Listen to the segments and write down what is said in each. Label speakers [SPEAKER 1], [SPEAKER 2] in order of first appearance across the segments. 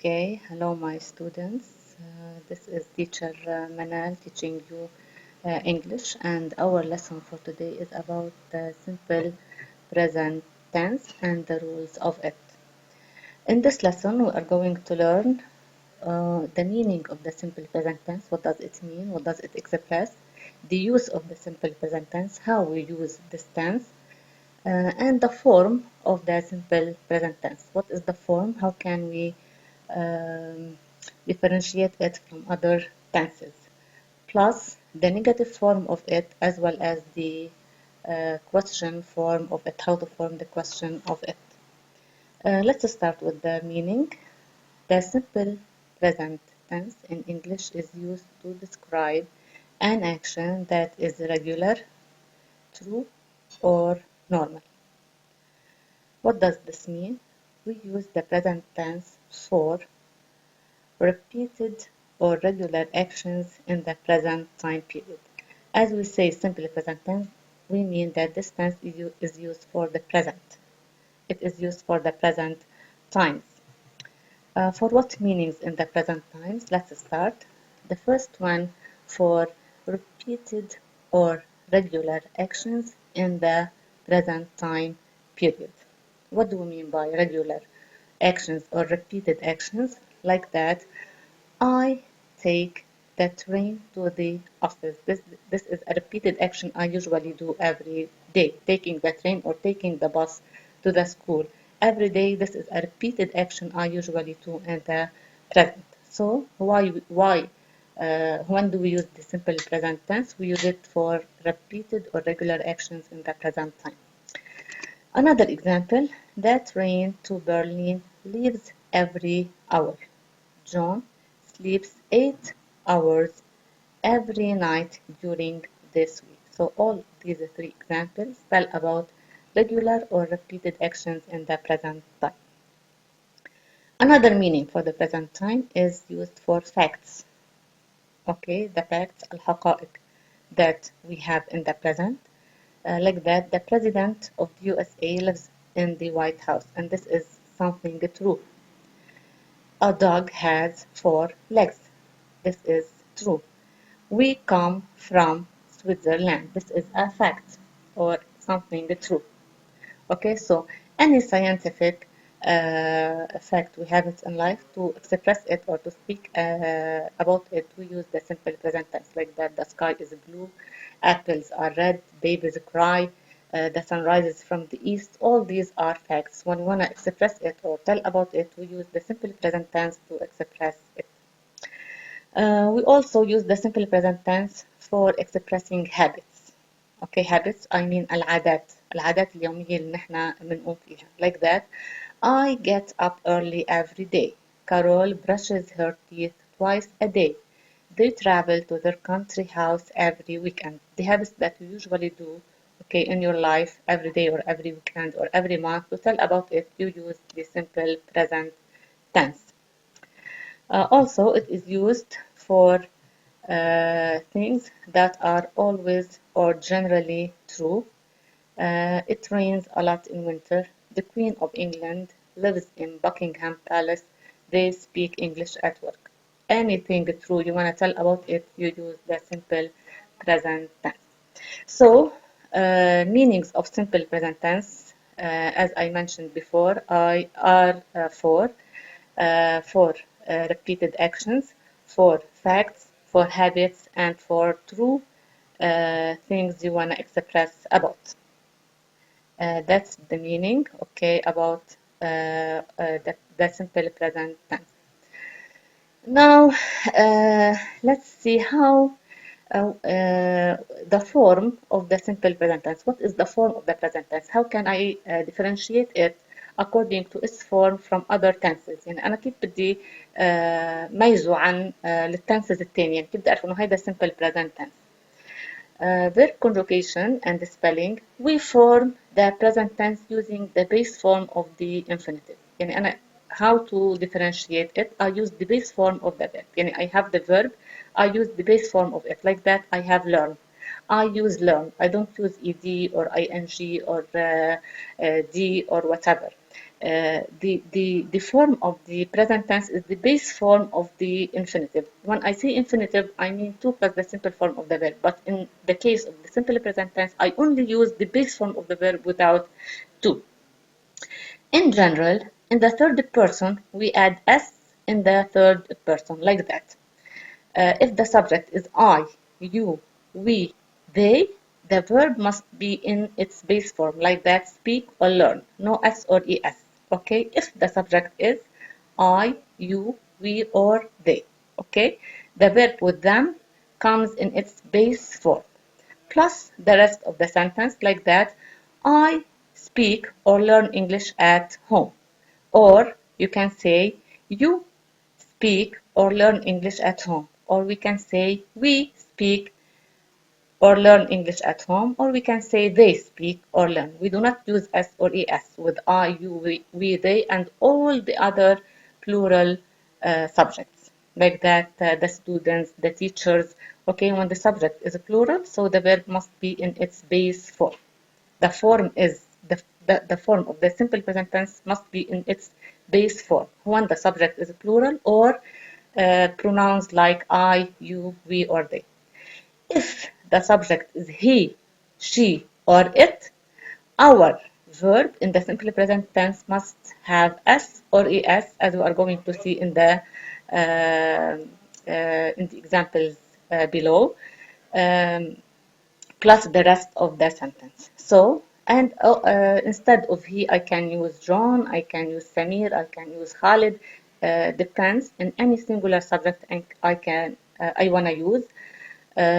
[SPEAKER 1] Okay, hello my students. This is teacher Manal teaching you English, and our lesson for today is about the simple present tense and the rules of it. In this lesson, we are going to learn the meaning of the simple present tense. What does it mean? What does it express? The use of the simple present tense, how we use this tense, and the form of the simple present tense. What is the form? How can we um, differentiate it from other tenses? Plus the negative form of it as well as the question form of it, how to form the question of it. Let's start with the meaning. The simple present tense in English is used to describe an action that is regular, true, or normal. What does this mean? We use the present tense for repeated or regular actions in the present time period. As we say simple present tense, we mean that this tense is used for the present. It is used for the present times. For what meanings in the present times? Let's start. The first one for repeated or regular actions in the present time period. What do we mean by regular actions or repeated actions? Like that, I take the train to the office. This is a repeated action I usually do every day, taking the train or taking the bus to the school. Every day, this is a repeated action I usually do in the present. So when do we use the simple present tense? We use it for repeated or regular actions in the present time. Another example, the train to Berlin leaves every hour. John sleeps 8 hours every night during this week. So all these three examples spell about regular or repeated actions in the present time. Another meaning for the present time is used for facts. Okay, the facts, al-haqa'iq, that we have in the present. Like that, the president of the USA lives in the White House, and this is something true. A dog has 4 legs. This is true. We come from Switzerland. This is a fact or something true. Okay, so any scientific fact we have it in life to express it or to speak about it, we use the simple present tense like that. The sky is blue, apples are red, babies cry, the sun rises from the east. All these are facts. When we want to express it or tell about it, we use the simple present tense to express it. We also use the simple present tense for expressing habits. Okay, habits I mean العادات اليومية اللي نحن بنقوم فيها. Like that, I get up early every day. Carol brushes her teeth twice a day. They travel to their country house every weekend. The habits that you usually do, okay, in your life every day or every weekend or every month, to tell about it, you use the simple present tense. Also, it is used for things that are always or generally true. It rains a lot in winter. The Queen of England lives in Buckingham Palace. They speak English at work. Anything true you want to tell about it, you use the simple present tense. So, meanings of simple present tense, as I mentioned before, are for repeated actions, for facts, for habits, and for true things you want to express about. That's the meaning, okay, about the simple present tense. Now, let's see how the form of the simple present tense. What is the form of the present tense? How can I differentiate it according to its form from other tenses؟ يعني أنا كيف بدي ميزه عن التنسز التانية؟ يعني كيف بدي أعرف إنه هيدا simple present tense؟ Verb conjugation and spelling, we form the present tense using the base form of the infinitive. يعني أنا how to differentiate it? I use the base form of the verb. يعني I have the verb, I use the base form of it. Like that, I have learn. I use learn. I don't use ed or ing or d or whatever. the form of the present tense is the base form of the infinitive. When I say infinitive, I mean to plus the simple form of the verb. But in the case of the simple present tense, I only use the base form of the verb without to. In general, in the third person, we add s in the third person, like that. If the subject is I, you, we, they, the verb must be in its base form, like that, speak or learn, no s or es. Okay, if the subject is I, you, we, or they. Okay, the verb with them comes in its base form, plus the rest of the sentence, like that. I speak or learn English at home. Or you can say, you speak or learn English at home. Or we can say, we speak or learn English at home. Or we can say, they speak or learn. We do not use s or es with I, you, we, they, and all the other plural subjects. Like that, the students, the teachers. Okay, when the subject is a plural, so the verb must be in its base form. The form is the form of the simple present tense must be in its base form when the subject is plural or pronouns like I, you, we, or they. If the subject is he, she, or it, our verb in the simple present tense must have s or es, as we are going to see in the examples below. Um, plus the rest of the sentence. So, and instead of he, I can use John, I can use Samir, I can use Khalid. Depends in any singular subject I wanna use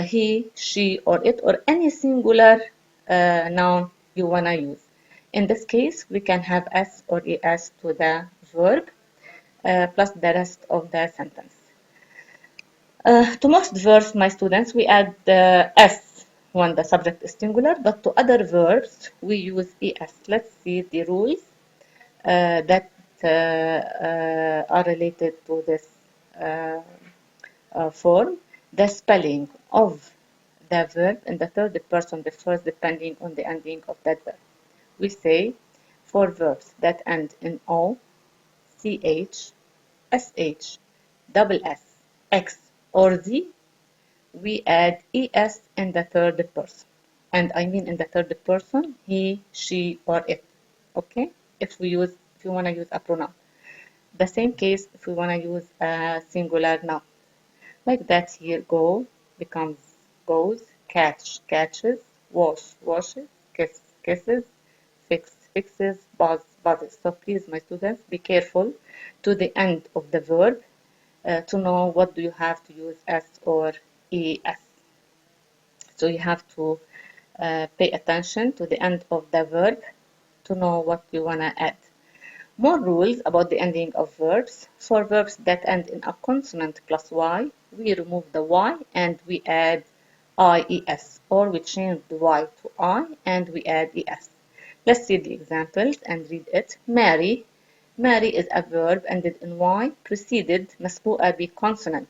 [SPEAKER 1] he, she, or it, or any singular noun you wanna use. In this case, we can have s or es to the verb plus the rest of the sentence. To most verbs, my students, we add s when the subject is singular, but to other verbs, we use es. Let's see the rules that are related to this uh, form. The spelling of the verb in the third person differs depending on the ending of that verb. We say for verbs that end in o, ch, sh, double s, x, or z, we add es in the third person. And I mean in the third person, he, she, or it. Okay? If you want to use a pronoun. The same case if we want to use a singular noun. Like that here, go becomes goes, catch, catches, wash, washes, kiss, kisses, fix, fixes, buzz, buzzes. So please, my students, be careful to the end of the verb to know what do you have to use s or es. So you have to pay attention to the end of the verb to know what you want to add. More rules about the ending of verbs. For verbs that end in a consonant plus y, we remove the y and we add ies, or we change the y to I and we add es. Let's see the examples and read it. Marry. Marry is a verb ended in y, preceded مسبوقة بconsonant.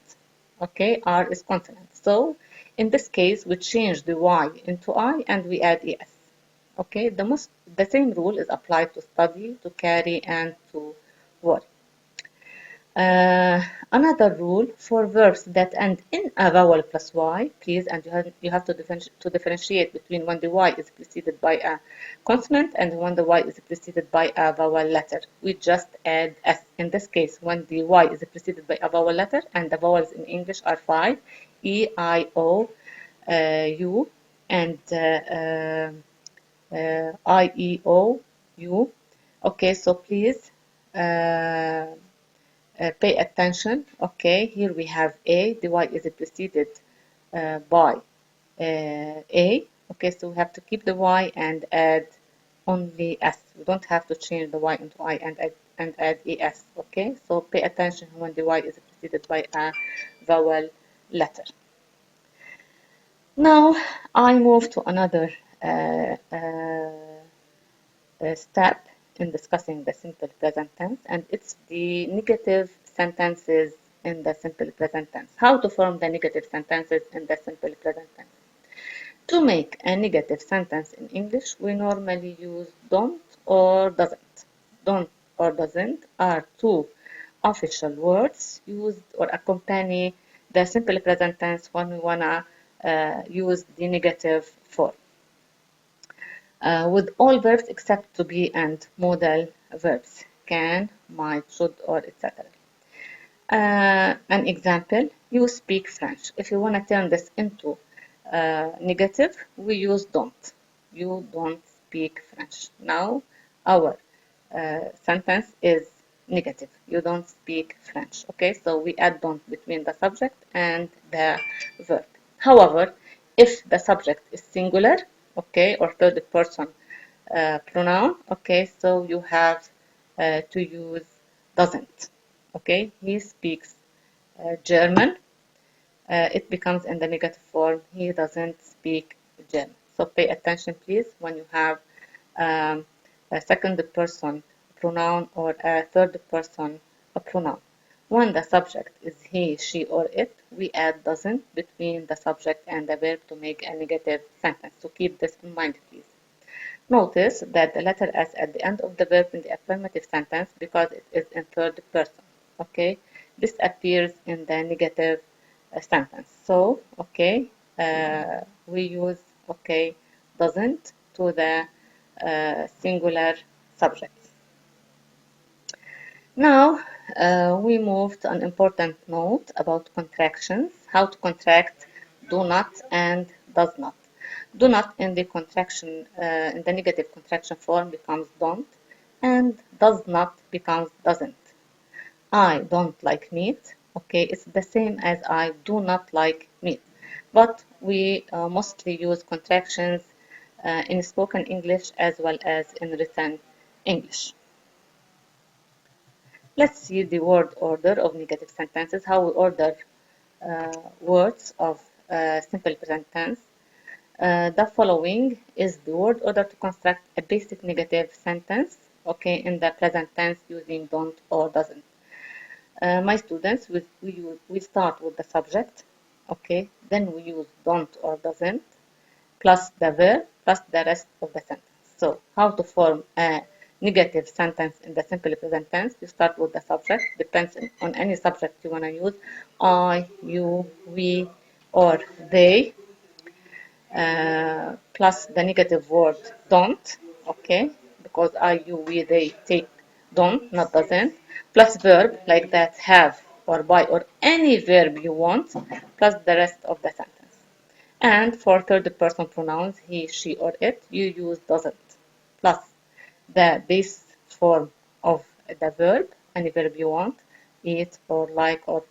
[SPEAKER 1] Okay, R is consonant. So in this case, we change the y into I and we add es. Okay, the same rule is applied to study, to carry, and to worry. Another rule for verbs that end in a vowel plus y, please, and you have to differentiate between when the y is preceded by a consonant and when the y is preceded by a vowel letter. We just add s. In this case, when the y is preceded by a vowel letter, and the vowels in English are five: E, I, O, U, and I, E, O, U. Okay, so please pay attention. Okay, here we have A. The Y is preceded by A. Okay, so we have to keep the Y and add only S. We don't have to change the Y into I and add ES. Okay, so pay attention when the Y is preceded by a vowel letter. Now I move to another step in discussing the simple present tense, and it's the negative sentences in the simple present tense. How to form the negative sentences in the simple present tense. To make a negative sentence in English, we normally use don't or doesn't. Don't or doesn't are two official words used or accompany the simple present tense when we wanna use the negative form. With all verbs except to be and modal verbs can, might, should, or etc. An example, you speak French. If you want to turn this into negative, we use don't. You don't speak French. Now, our sentence is negative. You don't speak French. Okay, so we add don't between the subject and the verb. However, if the subject is singular, okay, or third person pronoun, okay, so you have to use doesn't. Okay, he speaks German. It becomes in the negative form. He doesn't speak German. So pay attention, please, when you have um, a second person pronoun or a third person pronoun. When the subject is he, she, or it, we add doesn't between the subject and the verb to make a negative sentence. So keep this in mind, please. Notice that the letter S at the end of the verb in the affirmative sentence, because it is in third person, okay, this appears in the negative sentence. So, okay, we use, okay, doesn't to the singular subject. Now, we move to an important note about contractions, how to contract do not and does not. Do not in the contraction, in the negative contraction form becomes don't, and does not becomes doesn't. I don't like meat. Okay, it's the same as I do not like meat. But we mostly use contractions in spoken English as well as in written English. Let's see the word order of negative sentences, how we order words of simple present tense. The following is the word order to construct a basic negative sentence, okay, in the present tense using don't or doesn't. My students, we start with the subject, okay, then we use don't or doesn't, plus the verb, plus the rest of the sentence. So, how to form a negative sentence in the simple present tense? You start with the subject, depends on any subject you want to use, I, you, we, or they, plus the negative word don't, okay, because I, you, we, they take don't, not doesn't, plus verb like that, have, or by, or any verb you want, plus the rest of the sentence. And for third person pronouns, he, she, or it, you use doesn't, plus the base form of the verb, any verb you want, eat, or like, or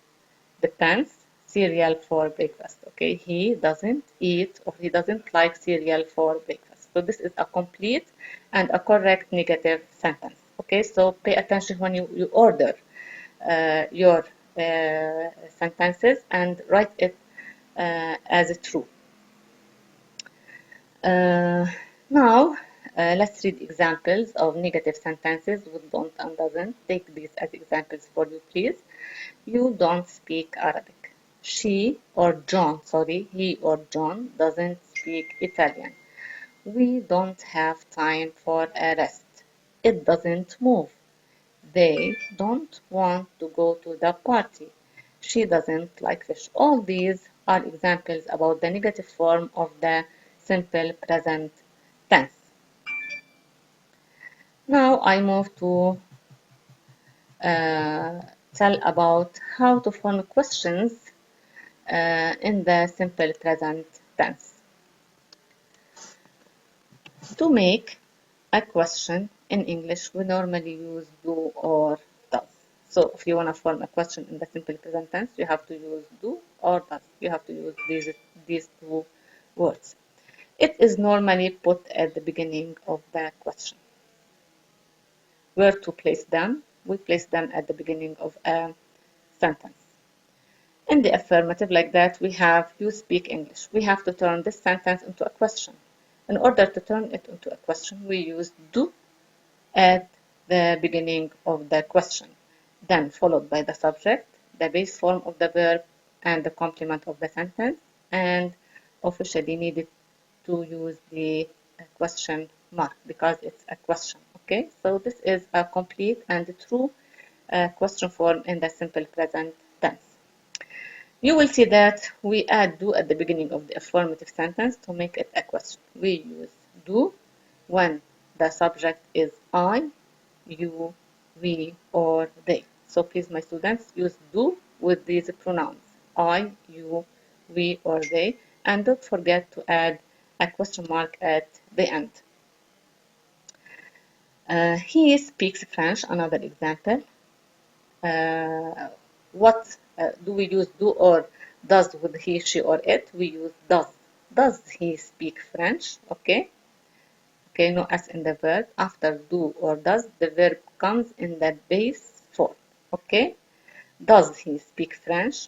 [SPEAKER 1] depends, cereal for breakfast. Okay, he doesn't eat or he doesn't like cereal for breakfast. So this is a complete and a correct negative sentence. Okay, so pay attention when you order your sentences and write it as true. Uh, now, let's read examples of negative sentences with don't and doesn't. Take these as examples for you, please. You don't speak Arabic. He or John doesn't speak Italian. We don't have time for a rest. It doesn't move. They don't want to go to the party. She doesn't like fish. All these are examples about the negative form of the simple present tense. Now I move to uh, tell about how to form questions in the simple present tense. To make a question in English, we normally use do or does. So if you want to form a question in the simple present tense, you have to use do or does. You have to use these two words. It is normally put at the beginning of the question. Where to place them? We place them at the beginning of a sentence. In the affirmative, like that, we have you speak English. We have to turn this sentence into a question. In order to turn it into a question, we use do at the beginning of the question, then followed by the subject, the base form of the verb, and the complement of the sentence, and officially needed to use the question mark because it's a question. Okay, so this is a complete and true question form in the simple present tense. You will see that we add do at the beginning of the affirmative sentence to make it a question. We use do when the subject is I, you, we, or they. So please, my students, use do with these pronouns I, you, we, or they, and don't forget to add a question mark at the end. He speaks French, another example. What do we use do or does with he, she, or it? We use does. Does he speak French? Okay. Okay, no S in the verb. After do or does, the verb comes in the base form. Okay. Does he speak French?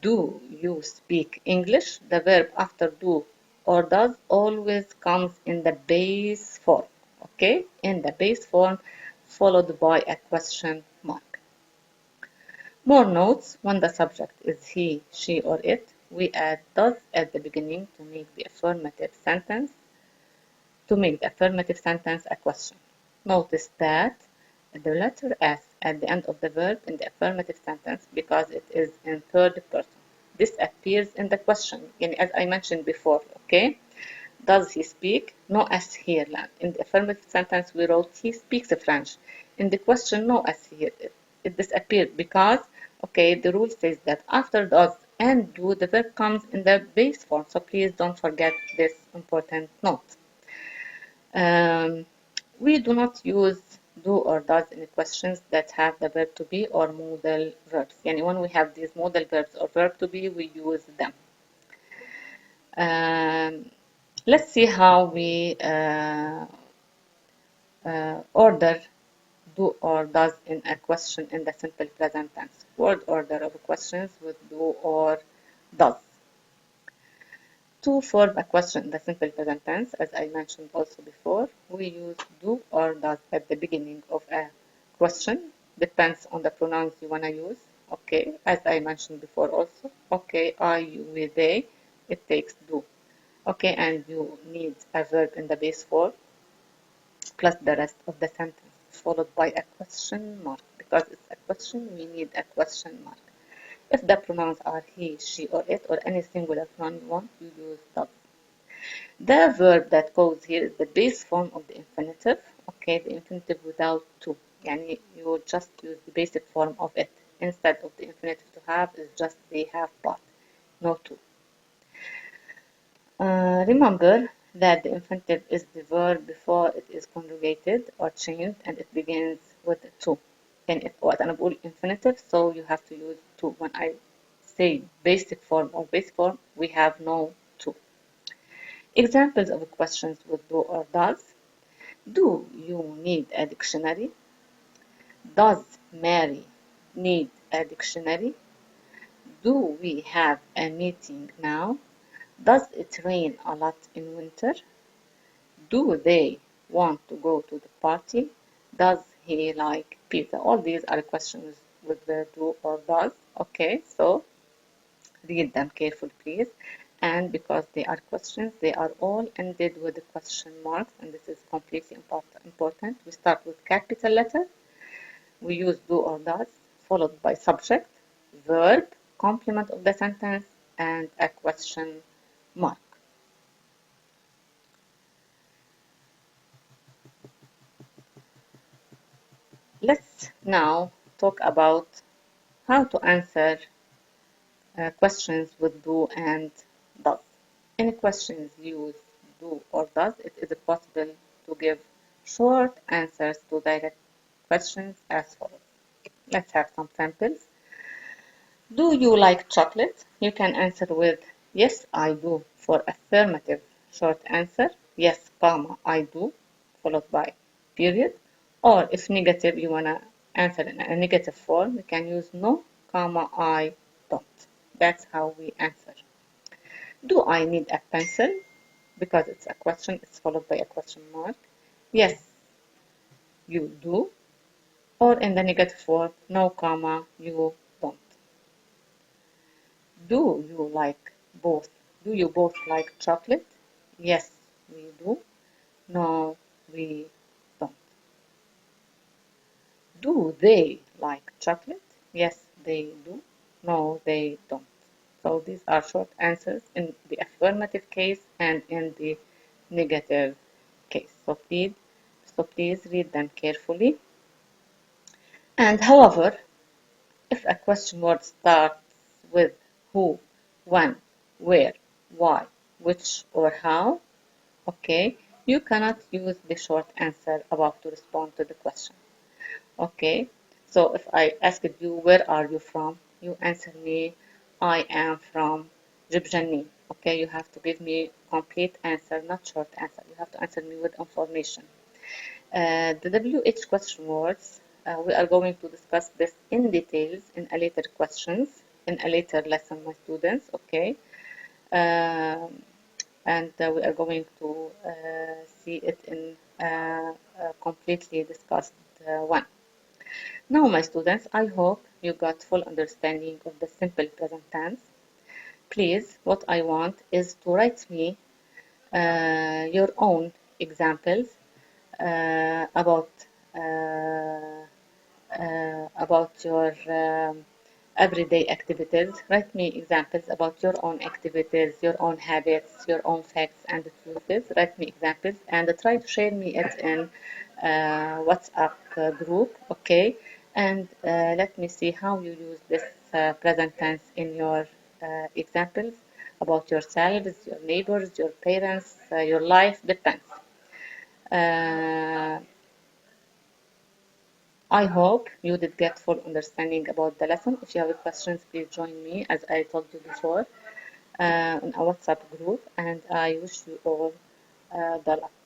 [SPEAKER 1] Do you speak English? The verb after do or does always comes in the base form. Okay, in the base form followed by a question mark. More notes, when the subject is he, she, or it, we add does at the beginning to make the affirmative sentence a question. Notice that the letter S at the end of the verb in the affirmative sentence, because it is in third person, this appears in the question, and as I mentioned before, okay? Does he speak? No S here. In the affirmative sentence, we wrote he speaks French. In the question, no S here. It disappeared because, okay, the rule says that after does and do, the verb comes in the base form. So please don't forget this important note. We do not use do or does in questions that have the verb to be or modal verbs. Yani when we have these modal verbs or verb to be, we use them. Let's see how we order do or does in a question in the simple present tense. Word order of questions with do or does. To form a question in the simple present tense, as I mentioned also before, we use do or does at the beginning of a question. Depends on the pronouns you want to use. Okay, as I mentioned before also. Okay, I, you, we, they, it takes do. Okay, and you need a verb in the base form plus the rest of the sentence followed by a question mark. Because it's a question, we need a question mark. If the pronouns are he, she, or it, or any singular pronoun you want, you use does. The verb that goes here is the base form of the infinitive. Okay, the infinitive without to. Yani you just use the basic form of it. Instead of the infinitive to have is just the have part, no to. Remember that the infinitive is the verb before it is conjugated or changed and it begins with to. And if وقت أنا بقول infinitive, so you have to use to. When I say basic form or base form, we have no to. Examples of questions with do or does. Do you need a dictionary? Does Mary need a dictionary? Do we have a meeting now? Does it rain a lot in winter? Do they want to go to the party? Does he like pizza? All these are questions with the do or does. Okay, so read them carefully, please. And because they are questions, they are all ended with the question marks, and this is completely important. We start with capital letter. We use do or does, followed by subject, verb, complement of the sentence, and a question mark. Let's now talk about how to answer questions with do and does. Any questions use do or does, it is possible to give short answers to direct questions as follows. Let's have some samples. Do you like chocolate? You can answer with yes, I do for affirmative short answer. Yes, comma, I do, followed by period. Or if negative, you want to answer in a negative form, you can use no, comma, I don't. That's how we answer. Do I need a pencil? Because it's a question, it's followed by a question mark. Yes, you do. Or in the negative form, no, comma, you don't. Do you like both? Do you both like chocolate? Yes, we do. No, we don't. Do they like chocolate? Yes, they do. No, they don't. So these are short answers in the affirmative case and in the negative case. So please read them carefully. And however, if a question word starts with who, when, where, why, which, or how, okay, you cannot use the short answer above to respond to the question. Okay, so if I asked you, where are you from? You answer me, I am from Jibjani. Okay, you have to give me complete answer, not short answer. You have to answer me with information. The WH question words, we are going to discuss this in details in a later questions, in a later lesson, my students, okay? Um, and we are going to see it in a completely discussed one. Now, my students, I hope you got full understanding of the simple present tense. Please, what I want is to write me your own examples about your everyday activities. Write me examples about your own activities, your own habits, your own facts and truths. Write me examples and try to share me it in WhatsApp group, okay? And let me see how you use this present tense in your examples about yourselves, your neighbors, your parents, your life, depends. Uh, I hope you did get full understanding about the lesson. If you have questions, please join me, as I told you before, in our WhatsApp group, and I wish you all the luck.